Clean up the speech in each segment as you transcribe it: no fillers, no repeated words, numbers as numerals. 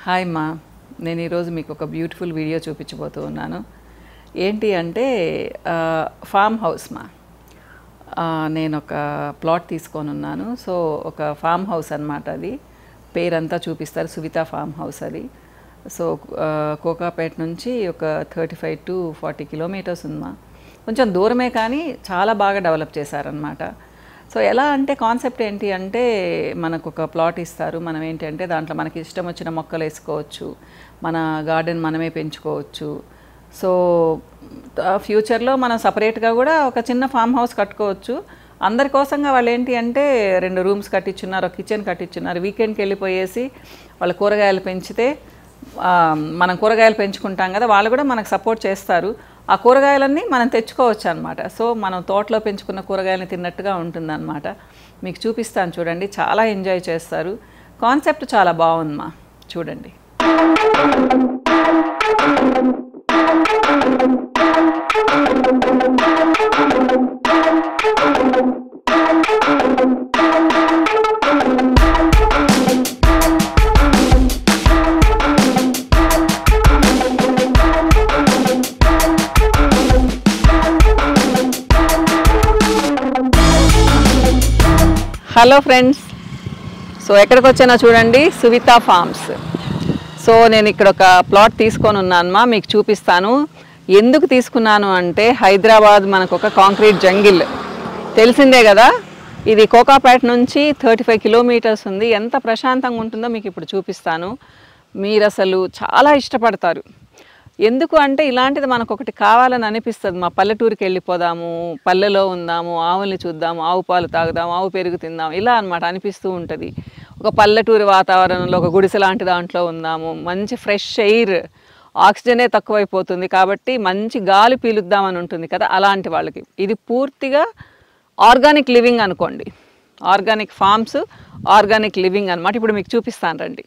Hi మా, నేను ఈరోజు మీకు ఒక బ్యూటిఫుల్ వీడియో చూపించబోతూ ఉన్నాను. ఏంటి అంటే ఫామ్ హౌస్ మా. నేను ఒక ప్లాట్ తీసుకొని ఉన్నాను. సో ఒక ఫామ్ హౌస్ అన్నమాట. అది పేరంతా చూపిస్తారు, సువిత ఫామ్ హౌస్ అది. సో కోకాపేట నుంచి ఒక 35 to 40 కిలోమీటర్స్ ఉందమ్మా. కొంచెం దూరమే కానీ చాలా బాగా డెవలప్ చేశారనమాట. సో ఎలా అంటే కాన్సెప్ట్ ఏంటి అంటే, మనకు ఒక ప్లాట్ ఇస్తారు. మనం ఏంటి అంటే దాంట్లో మనకి ఇష్టం వచ్చిన మొక్కలు వేసుకోవచ్చు, మన గార్డెన్ మనమే పెంచుకోవచ్చు. సో ఫ్యూచర్లో మనం సపరేట్గా కూడా ఒక చిన్న ఫామ్ హౌస్ కట్టుకోవచ్చు. అందరి కోసంగా వాళ్ళు ఏంటి అంటే 2 రూమ్స్ కట్టించున్నారు, ఒక కిచెన్ కట్టించున్నారు. వీకెండ్కి వెళ్ళిపోయేసి వాళ్ళ కూరగాయలు పెంచితే, మనం కూరగాయలు పెంచుకుంటాం కదా, వాళ్ళు కూడా మనకు సపోర్ట్ చేస్తారు. ఆ కూరగాయలన్నీ మనం తెచ్చుకోవచ్చు అనమాట. సో మనం తోటలో పెంచుకున్న కూరగాయలని తిన్నట్టుగా ఉంటుందన్నమాట. మీకు చూపిస్తాను చూడండి, చాలా ఎంజాయ్ చేస్తారు. కాన్సెప్ట్ చాలా బాగుందమ్మా, చూడండి. హలో ఫ్రెండ్స్, సో ఎక్కడికి వచ్చానో చూడండి, సువిత ఫార్మ్స్. సో నేను ఇక్కడ ఒక ప్లాట్ తీసుకొని ఉన్నానమ్మా, మీకు చూపిస్తాను. ఎందుకు తీసుకున్నాను అంటే, హైదరాబాద్ మనకు ఒక కాంక్రీట్ జంగిల్ తెలిసిందే కదా. ఇది కోకాపేట నుంచి 35 కిలోమీటర్స్ ఉంది. ఎంత ప్రశాంతంగా ఉంటుందో మీకు ఇప్పుడు చూపిస్తాను. మీరు అసలు చాలా ఇష్టపడతారు. ఎందుకు అంటే ఇలాంటిది మనకు ఒకటి కావాలని అనిపిస్తుంది. మా పల్లెటూరికి వెళ్ళిపోదాము, పల్లెలో ఉందాము, ఆవుల్ని చూద్దాము, ఆవు పాలు తాగుదాము, ఆవు పెరుగు తిందాము, ఇలా అన్నమాట అనిపిస్తూ ఉంటుంది. ఒక పల్లెటూరి వాతావరణంలో ఒక గుడిసె లాంటి దాంట్లో ఉందాము, మంచి ఫ్రెష్ ఎయిర్, ఆక్సిజనే తక్కువైపోతుంది కాబట్టి మంచి గాలి పీలుద్దామని ఉంటుంది కదా, అలాంటి వాళ్ళకి ఇది పూర్తిగా ఆర్గానిక్ లివింగ్ అనుకోండి. ఆర్గానిక్ ఫార్మ్స్, ఆర్గానిక్ లివింగ్ అనమాట. ఇప్పుడు మీకు చూపిస్తాను రండి.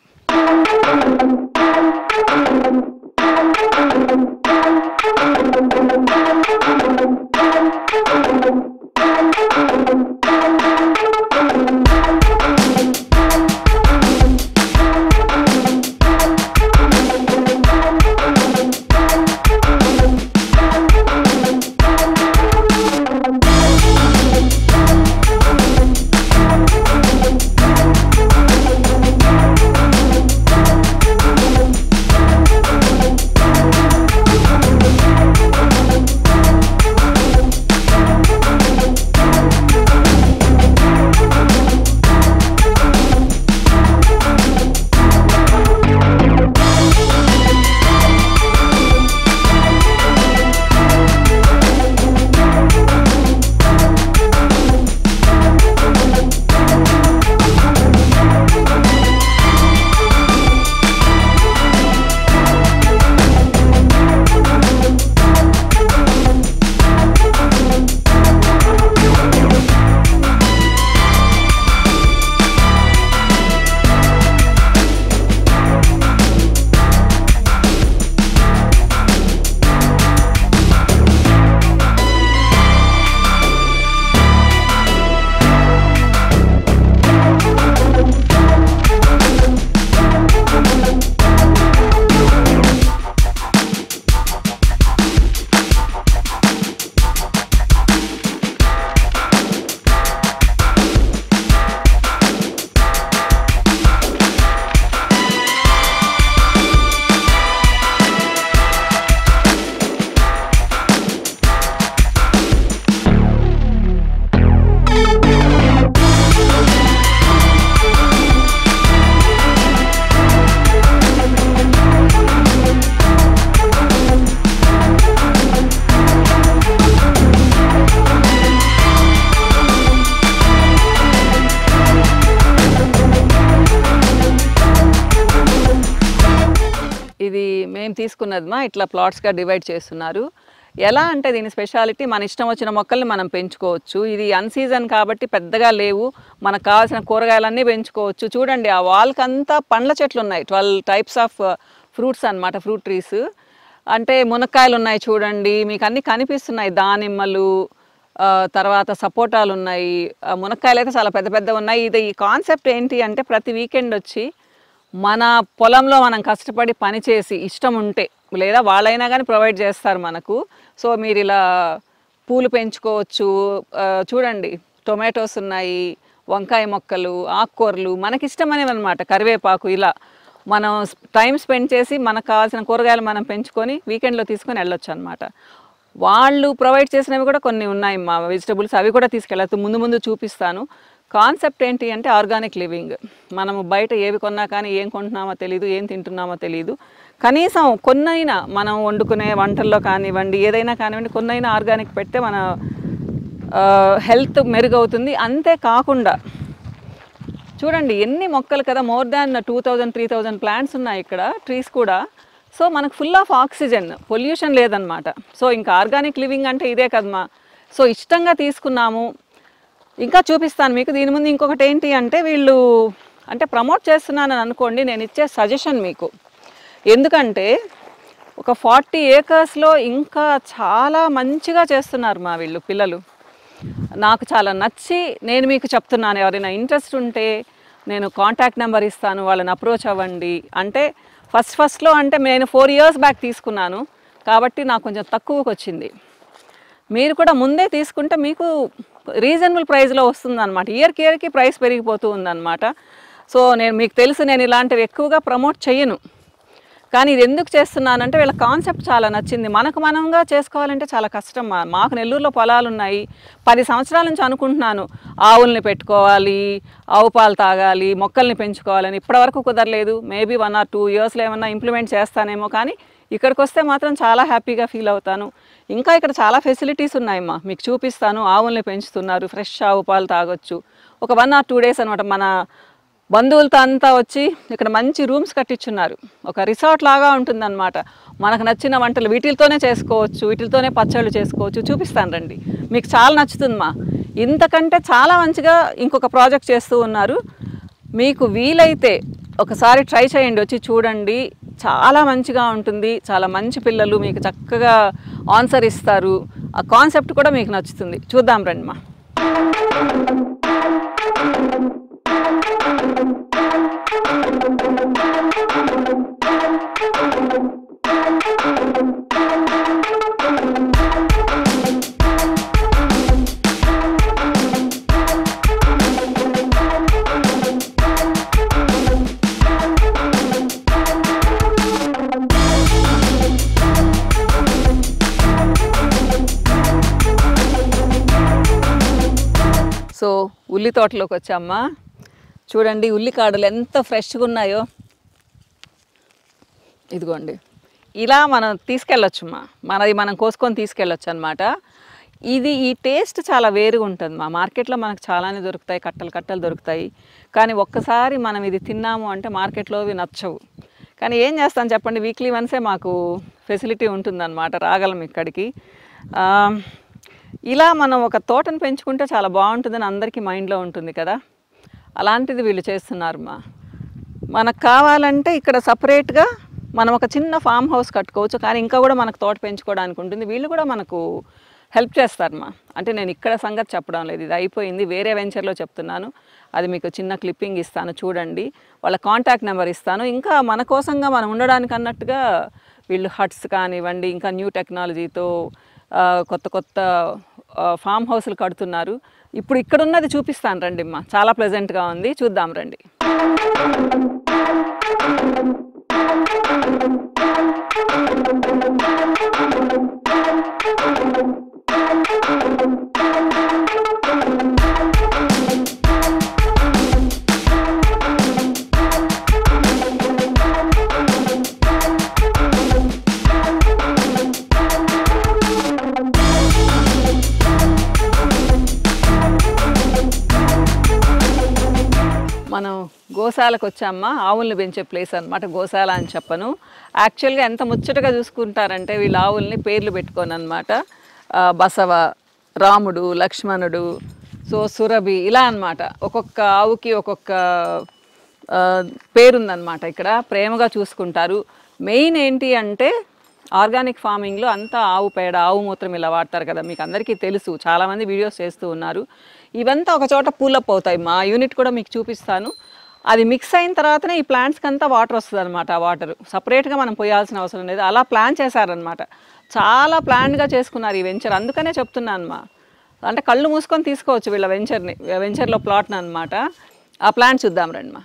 ఇది మేము తీసుకున్నదిమా, ఇట్లా ప్లాట్స్గా డివైడ్ చేస్తున్నారు. ఎలా అంటే దీని స్పెషాలిటీ, మన ఇష్టం వచ్చిన మొక్కల్ని మనం పెంచుకోవచ్చు. ఇది అన్సీజన్ కాబట్టి పెద్దగా లేవు, మనకు కావాల్సిన కూరగాయలన్నీ పెంచుకోవచ్చు. చూడండి, ఆ వాల్కి అంతా పండ్ల చెట్లు ఉన్నాయి. 12 types ఆఫ్ ఫ్రూట్స్ అన్నమాట, ఫ్రూట్ ట్రీస్. అంటే మునక్కాయలు ఉన్నాయి చూడండి, మీకు అన్నీ కనిపిస్తున్నాయి. దానిమ్మలు, తర్వాత సపోటాలు ఉన్నాయి, మునక్కాయలు అయితే చాలా పెద్ద పెద్ద ఉన్నాయి. ఇది ఈ కాన్సెప్ట్ ఏంటి అంటే, ప్రతి వీకెండ్ వచ్చి మన పొలంలో మనం కష్టపడి పని చేసి ఇష్టం ఉంటే లేదా వాళ్ళైనా కానీ ప్రొవైడ్ చేస్తారు మనకు. సో మీరు ఇలా పూలు పెంచుకోవచ్చు. చూడండి టొమాటోస్ ఉన్నాయి, వంకాయ మొక్కలు, ఆకుకూరలు మనకిష్టమనేవి అనమాట. కరివేపాకు ఇలా మనం టైం స్పెండ్ చేసి మనకు కావాల్సిన కూరగాయలు మనం పెంచుకొని వీకెండ్లో తీసుకొని వెళ్ళొచ్చు అనమాట. వాళ్ళు ప్రొవైడ్ చేసినవి కూడా కొన్ని ఉన్నాయి మా వెజిటబుల్స్, అవి కూడా తీసుకెళ్ళచ్చు. ముందు చూపిస్తాను. కాన్సెప్ట్ ఏంటి అంటే ఆర్గానిక్ లివింగ్. మనము బయట ఏవి కొన్నా కానీ ఏం కొంటున్నామో తెలియదు, ఏం తింటున్నామో తెలియదు. కనీసం కొన్నైనా మనం వండుకునే వంటల్లో కానివ్వండి, ఏదైనా కానివ్వండి, కొన్నైనా ఆర్గానిక్ పెడితే మన హెల్త్ మెరుగవుతుంది. అంతేకాకుండా చూడండి ఎన్ని మొక్కలు కదా, మోర్ దాన్ 2000-3000 ప్లాంట్స్ ఉన్నాయి ఇక్కడ, ట్రీస్ కూడా. సో మనకు ఫుల్ ఆఫ్ ఆక్సిజన్, పొల్యూషన్ లేదనమాట. సో ఇంకా ఆర్గానిక్ లివింగ్ అంటే ఇదే కదమ్మా. సో ఇష్టంగా తీసుకున్నాము. ఇంకా చూపిస్తాను మీకు. దీని ముందు ఇంకొకటి ఏంటి అంటే వీళ్ళు అంటే ప్రమోట్ చేస్తున్నానని అనుకోండి, నేను ఇచ్చే సజెషన్ మీకు. ఎందుకంటే ఒక 40 ఏకర్స్లో ఇంకా చాలా మంచిగా చేస్తున్నారు మా వీళ్ళు పిల్లలు. నాకు చాలా నచ్చి నేను మీకు చెప్తున్నాను. ఎవరైనా ఇంట్రెస్ట్ ఉంటే నేను కాంటాక్ట్ నెంబర్ ఇస్తాను, వాళ్ళని అప్రోచ్ అవ్వండి. అంటే ఫస్ట్లో అంటే నేను 4 years బ్యాక్ తీసుకున్నాను కాబట్టి నాకు కొంచెం తక్కువకి వచ్చింది. మీరు కూడా ముందే తీసుకుంటే మీకు రీజనబుల్ ప్రైస్లో వస్తుందన్నమాట. ఇయర్కి ప్రైస్ పెరిగిపోతూ ఉందన్నమాట. సో నేను మీకు తెలుసు నేను ఇలాంటివి ఎక్కువగా ప్రమోట్ చేయను, కానీ ఇది ఎందుకు చేస్తున్నానంటే వీళ్ళ కాన్సెప్ట్ చాలా నచ్చింది. మనంగా చేసుకోవాలంటే చాలా కష్టం. మాకు నెల్లూరులో పొలాలు ఉన్నాయి. 10 సంవత్సరాల నుంచి అనుకుంటున్నాను ఆవుల్ని పెట్టుకోవాలి, ఆవు పాలు తాగాలి, మొక్కల్ని పెంచుకోవాలని. ఇప్పటివరకు కుదరలేదు. మేబీ 1 or 2 yearsలో ఏమన్నా ఇంప్లిమెంట్ చేస్తానేమో. కానీ ఇక్కడికి వస్తే మాత్రం చాలా హ్యాపీగా ఫీల్ అవుతాను. ఇంకా ఇక్కడ చాలా ఫెసిలిటీస్ ఉన్నాయమ్మా, మీకు చూపిస్తాను. ఆవుల్ని పెంచుతున్నారు, ఫ్రెష్ ఆవు పాలు తాగొచ్చు. ఒక 1 or 2 days అనమాట. మన బంధువులతో అంతా వచ్చి ఇక్కడ మంచి రూమ్స్ కట్టించున్నారు. ఒక రిసార్ట్ లాగా ఉంటుందన్నమాట. మనకు నచ్చిన వంటలు వీటితోనే చేసుకోవచ్చు, వీటితోనే పచ్చళ్ళు చేసుకోవచ్చు. చూపిస్తాను రండి, మీకు చాలా నచ్చుతుందమ్మా. ఇంతకంటే చాలా మంచిగా ఇంకొక ప్రాజెక్ట్ చేస్తూ ఉన్నారు. మీకు వీలైతే ఒకసారి ట్రై చేయండి, వచ్చి చూడండి. చాలా మంచిగా ఉంటుంది. చాలా మంచి పిల్లలు మీకు చక్కగా ఆన్సర్ ఇస్తారు. ఆ కాన్సెప్ట్ కూడా మీకు నచ్చుతుంది. చూద్దాం రండి మా. సో ఉల్లి తోటలోకి వచ్చామ్మా. చూడండి ఉల్లికాడలు ఎంత ఫ్రెష్గా ఉన్నాయో. ఇదిగోండి ఇలా మనం తీసుకెళ్ళొచ్చుమ్మా. మనది మనం కోసుకొని తీసుకెళ్ళొచ్చు అనమాట. ఈ టేస్ట్ చాలా వేరుగా ఉంటుంది. మా మార్కెట్లో మనకు చాలానే దొరుకుతాయి, కట్టలు దొరుకుతాయి. కానీ ఒక్కసారి మనం ఇది తిన్నాము అంటే మార్కెట్లో అవి నచ్చవు. కానీ ఏం చేస్తాను చెప్పండి, వీక్లీ వన్సే మాకు ఫెసిలిటీ ఉంటుందన్నమాట, రాగలం ఇక్కడికి. ఇలా మనం ఒక తోటను పెంచుకుంటే చాలా బాగుంటుందని అందరికీ మైండ్లో ఉంటుంది కదా. అలాంటిది వీళ్ళు చేస్తున్నారు మా. మనకు కావాలంటే ఇక్కడ సపరేట్గా మనం ఒక చిన్న ఫామ్ హౌస్ కట్టుకోవచ్చు. కానీ ఇంకా కూడా మనకు తోట పెంచుకోవడానికి ఉంటుంది. వీళ్ళు కూడా మనకు హెల్ప్ చేస్తారు మా. అంటే నేను ఇక్కడ సంగతి చెప్పడం లేదు, ఇది అయిపోయింది, వేరే వెంచర్లో చెప్తున్నాను. అది మీకు చిన్న క్లిప్పింగ్ ఇస్తాను చూడండి. వాళ్ళ కాంటాక్ట్ నెంబర్ ఇస్తాను. ఇంకా మన కోసంగా మనం ఉండడానికి అన్నట్టుగా వీళ్ళు హట్స్ కానివ్వండి, ఇంకా న్యూ టెక్నాలజీతో కొత్త ఫామ్ హౌస్లు కడుతున్నారు. ఇప్పుడు ఇక్కడ ఉన్నది చూపిస్తాను రండి అమ్మా. చాలా ప్లెజెంట్గా ఉంది, చూద్దాం రండి. మనం గోశాలకు వచ్చామ్మా. ఆవుల్ని పెంచే ప్లేస్ అనమాట గోశాల అని చెప్పను. యాక్చువల్గా ఎంత ముచ్చటగా చూసుకుంటారంటే వీళ్ళు ఆవుల్ని పేర్లు పెట్టుకొని అనమాట. బసవ, రాముడు, లక్ష్మణుడు, సో సురభి ఇలా అనమాట. ఒక్కొక్క ఆవుకి ఒక్కొక్క పేరుందనమాట. ఇక్కడ ప్రేమగా చూసుకుంటారు. మెయిన్ ఏంటి అంటే ఆర్గానిక్ ఫార్మింగ్లో అంతా ఆవు పేడ, ఆవు మూత్రం ఇలా వాడతారు కదా, మీకు అందరికీ తెలుసు. చాలామంది వీడియోస్ చేస్తూ ఉన్నారు. ఇవంతా ఒక చోట పూలప్ అవుతాయి. మా యూనిట్ కూడా మీకు చూపిస్తాను. అది మిక్స్ అయిన తర్వాతనే ఈ ప్లాంట్స్కి అంతా వాటర్ వస్తుంది అనమాట. ఆ వాటర్ సపరేట్గా మనం పోయాల్సిన అవసరం లేదు. అలా ప్లాన్ చేశారనమాట. చాలా ప్లాన్గా చేసుకున్నారు ఈ వెంచర్. అందుకనే చెప్తున్నాను మా, అంటే కళ్ళు మూసుకొని తీసుకోవచ్చు వీళ్ళ వెంచర్లో ప్లాట్ని అనమాట. ఆ ప్లాన్ చూద్దాం రండి మా.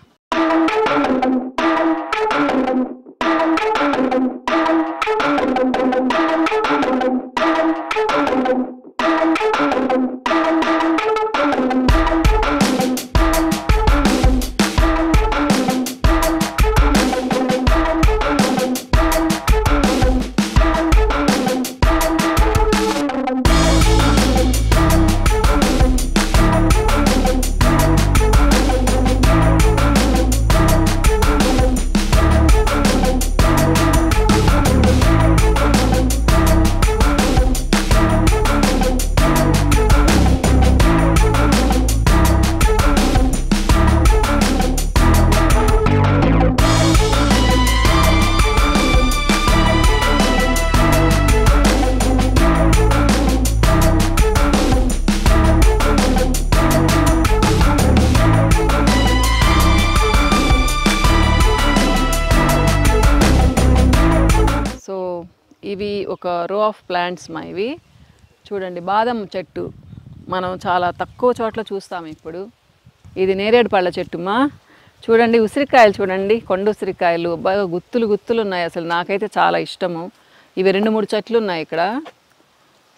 ఇవి ఒక రో ఆఫ్ ప్లాంట్స్ మా. ఇవి చూడండి, బాదం చెట్టు మనం చాలా తక్కువ చోట్ల చూస్తాం ఇప్పుడు. ఇది నేరేడు పళ్ళ చెట్టు మా. చూడండి ఉసిరికాయలు చూడండి, కొండ ఉసిరికాయలు బాగా గుత్తులు ఉన్నాయి. అసలు నాకైతే చాలా ఇష్టము. ఇవి 2-3 చెట్లు ఉన్నాయి ఇక్కడ.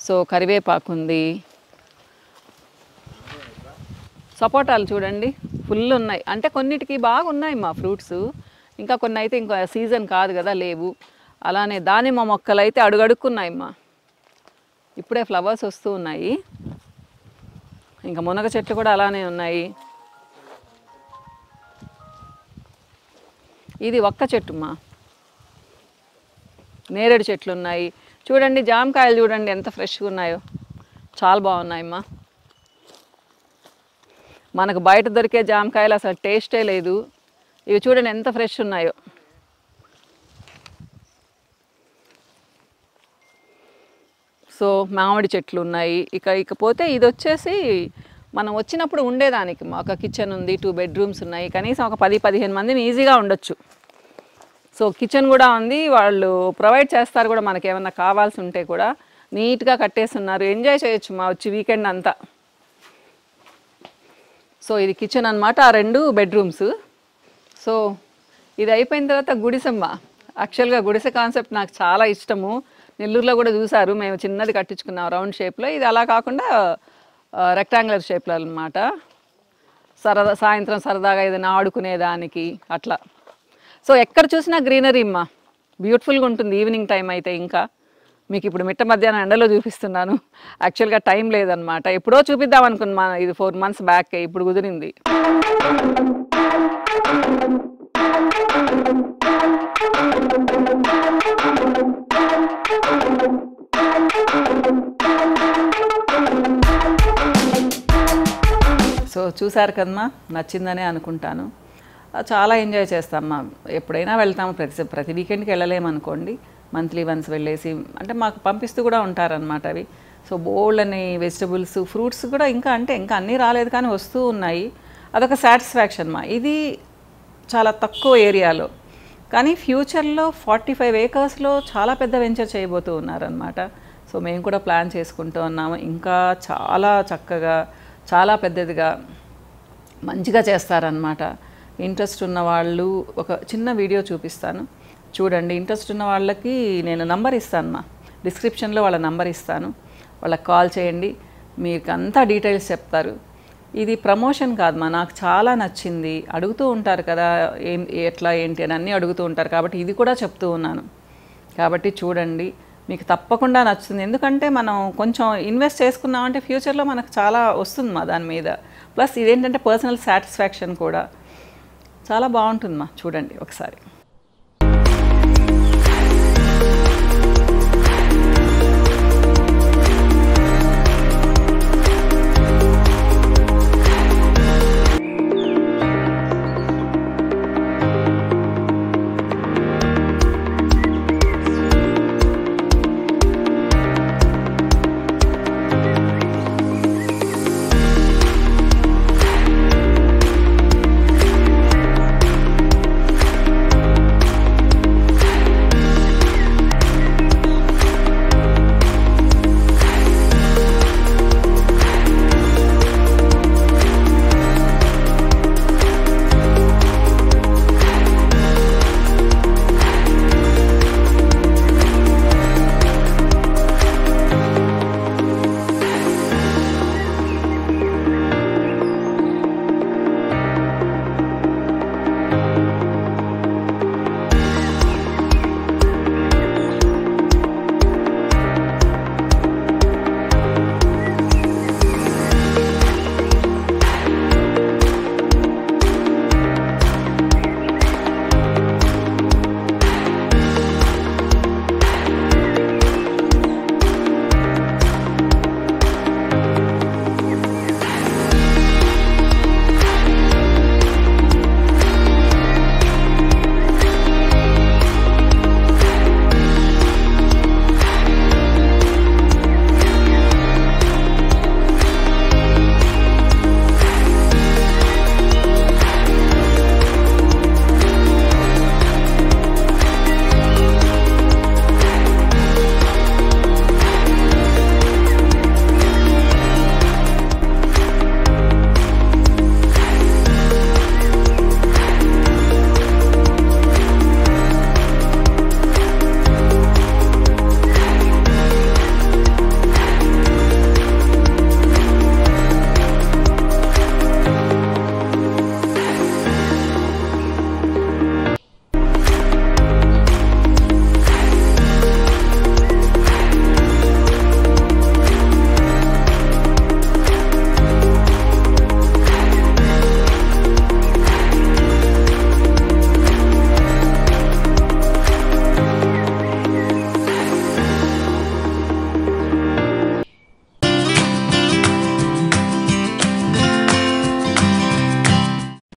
సో కరివేపాకు ఉంది. సపోటాలు చూడండి ఫుల్ ఉన్నాయి. అంటే కొన్నిటికి బాగా ఉన్నాయి మా ఫ్రూట్స్, ఇంకా కొన్ని అయితే ఇంకా సీజన్ కాదు కదా, లేవు. అలానే దానిమ్మ మొక్కలు అయితే అడుగడుక్కున్నాయి అమ్మా. ఇప్పుడే ఫ్లవర్స్ వస్తూ ఉన్నాయి. ఇంకా మునగ చెట్లు కూడా అలానే ఉన్నాయి. ఇది ఒక్క చెట్టు అమ్మా. నేరేడు చెట్లు ఉన్నాయి చూడండి. జామకాయలు చూడండి ఎంత ఫ్రెష్గా ఉన్నాయో, చాలా బాగున్నాయి అమ్మా. మనకు బయట దొరికే జామకాయలు అసలు టేస్టే లేదు. ఇవి చూడండి ఎంత ఫ్రెష్ ఉన్నాయో. సో మామిడి చెట్లు ఉన్నాయి. ఇకపోతే ఇది వచ్చేసి మనం వచ్చినప్పుడు ఉండేదానికి ఒక కిచెన్ ఉంది, 2 బెడ్రూమ్స్ ఉన్నాయి. కనీసం ఒక 10-15 మందిని ఈజీగా ఉండొచ్చు. సో కిచెన్ కూడా ఉంది, వాళ్ళు ప్రొవైడ్ చేస్తారు కూడా. మనకి ఏమన్నా కావాల్సి ఉంటే కూడా నీట్గా కట్టేస్తున్నారు. ఎంజాయ్ చేయొచ్చు మా వచ్చి వీకెండ్ అంతా. సో ఇది కిచెన్ అనమాట, ఆ 2 బెడ్రూమ్స్. సో ఇది అయిపోయిన తర్వాత గుడిసెమ్మ. యాక్చువల్గా గుడిసె కాన్సెప్ట్ నాకు చాలా ఇష్టము. నెల్లూరులో కూడా చూసారు, మేము చిన్నది కట్టించుకున్నాం రౌండ్ షేప్లో. ఇది అలా కాకుండా రెక్టాంగులర్ షేప్లో అనమాట. సాయంత్రం సరదాగా ఏదైనా ఆడుకునేదానికి అట్లా. సో ఎక్కడ చూసినా గ్రీనరీ అమ్మా, బ్యూటిఫుల్గా ఉంటుంది. ఈవినింగ్ టైం అయితే ఇంకా మీకు ఇప్పుడు మిట్ట మధ్యాహ్నం ఎండలో చూపిస్తున్నాను. యాక్చువల్గా టైం లేదనమాట. ఎప్పుడో చూపిద్దాం అనుకున్నా, ఇది 4 months బ్యాక్, ఇప్పుడు కుదిరింది. సో చూసారు కదమ్మా, నచ్చిందనే అనుకుంటాను. చాలా ఎంజాయ్ చేస్తామమ్మా. ఎప్పుడైనా వెళ్తాము, ప్రతి వీకెండ్కి వెళ్ళలేమనుకోండి, మంత్లీ వన్స్ వెళ్ళేసి, అంటే మాకు పంపిస్తూ కూడా ఉంటారనమాట అవి. సో బోల్డ్ అని వెజిటబుల్స్, ఫ్రూట్స్ కూడా ఇంకా అన్నీ రాలేదు కానీ వస్తూ ఉన్నాయి. అదొక సాటిస్ఫాక్షన్ మా. ఇది చాలా తక్కువ ఏరియాలో, కానీ ఫ్యూచర్లో 45 acresలో చాలా పెద్ద వెంచర్ చేయబోతూ ఉన్నారనమాట. సో మేము కూడా ప్లాన్ చేసుకుంటూ ఉన్నాము. ఇంకా చాలా చక్కగా, చాలా పెద్దదిగా, మంచిగా చేస్తారనమాట. ఇంట్రెస్ట్ ఉన్న వాళ్ళు ఒక చిన్న వీడియో చూపిస్తాను చూడండి. ఇంట్రెస్ట్ ఉన్న వాళ్ళకి నేను నంబర్ ఇస్తాను, డిస్క్రిప్షన్లో వాళ్ళ నంబర్ ఇస్తాను. వాళ్ళకి కాల్ చేయండి, మీకు అంతా డీటెయిల్స్ చెప్తారు. ఇది ప్రమోషన్ కాదమ్మా, నాకు చాలా నచ్చింది. అడుగుతూ ఉంటారు కదా ఎట్లా ఏంటి అని అన్నీ అడుగుతూ ఉంటారు, కాబట్టి ఇది కూడా చెప్తూ ఉన్నాను. కాబట్టి చూడండి, మీకు తప్పకుండా నచ్చుతుంది. ఎందుకంటే మనం కొంచెం ఇన్వెస్ట్ చేసుకున్నామంటే ఫ్యూచర్లో మనకు చాలా వస్తుంది మా దాని మీద. ప్లస్ ఇదేంటంటే పర్సనల్ సాటిస్ఫాక్షన్ కూడా చాలా బాగుంటుందమ్మా. చూడండి ఒకసారి.